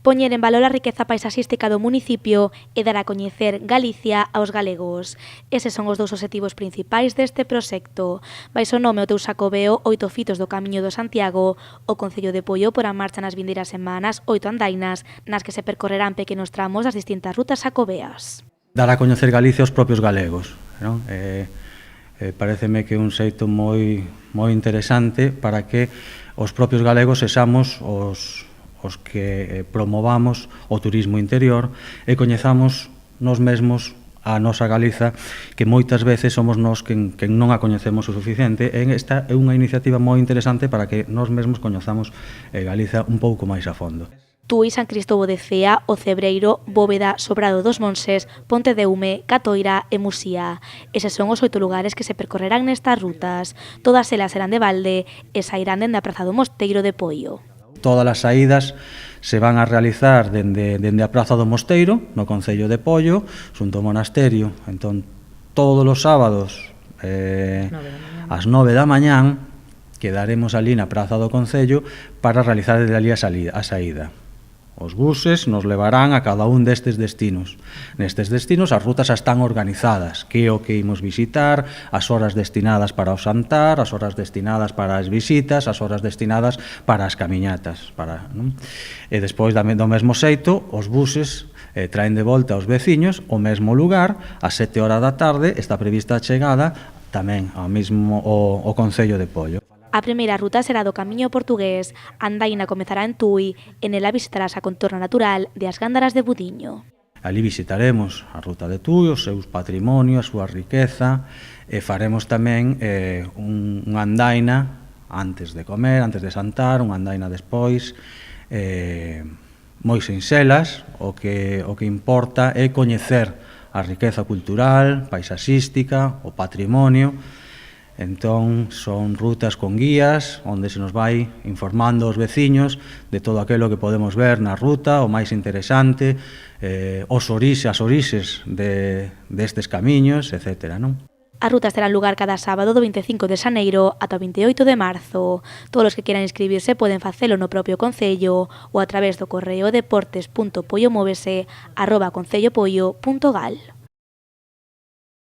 Poñer en valor a riqueza paisaxística do municipio e dar a coñecer Galicia aos galegos. Eses son os dous obxectivos principais deste proxecto. Baixo o nome o teu Xacobeo, 8 fitos do Camiño do Santiago, o Concello de Poio porá en marcha nas vindeiras semanas 8 andainas nas que se percorrerán pequenos tramos das distintas rutas xacobeas. Dar a coñecer Galicia aos propios galegos, non? Pareceme que é un xeito moi interesante para que os propios galegos sexamos os que promovamos o turismo interior e coñezamos nós mesmos a nosa Galiza, que moitas veces somos nós quen non a coñecemos o suficiente. Esta é unha iniciativa moi interesante para que nós mesmos coñezamos Galiza un pouco máis a fondo. Tui, San Cristovo de Cea, O Cebreiro, Bóveda, Sobrado dos Monses, Ponte de Ume, Catoira e Musía. Eses son os 8 lugares que se percorrerán nestas rutas. Todas elas serán de balde e sairán dende a Praza do Mosteiro de Poio. Todas as saídas se van a realizar dende a Praza do Mosteiro, no Concello de Poio, xunto ao monasterio. Entón, todos os sábados, ás 9 da mañán, quedaremos ali na Praza do Concello para realizar desde ali a saída. Os buses nos levarán a cada un destes destinos. Nestes destinos as rutas están organizadas, que é o que imos visitar, as horas destinadas para o xantar, as horas destinadas para as visitas, as horas destinadas para as camiñatas. E despois do mesmo xeito, os buses traen de volta aos veciños ao mesmo lugar, ás 7 horas da tarde está prevista a chegada tamén ao Concello de Poio. A primeira ruta será do Camiño Portugués. A andaina comezará en Tui e nela visitarás a contorna natural de as Gándaras de Budiño. Ali visitaremos a ruta de Tui, os seus patrimonio, a súa riqueza, e faremos tamén unha andaina antes de comer, antes de xantar, unha andaina despois, moi sinxelas. O que importa é coñecer a riqueza cultural, paisaxística, o patrimonio. Entón, son rutas con guías, onde se nos vai informando aos veciños de todo aquilo que podemos ver na ruta, o máis interesante, as orixes destes camiños, etc. As rutas terán lugar cada sábado do 25 de xaneiro ata o 28 de marzo. Todos os que queran inscribirse poden facelo no propio Concello ou a través do correo deportes.poiomóvese@concellopoio.gal.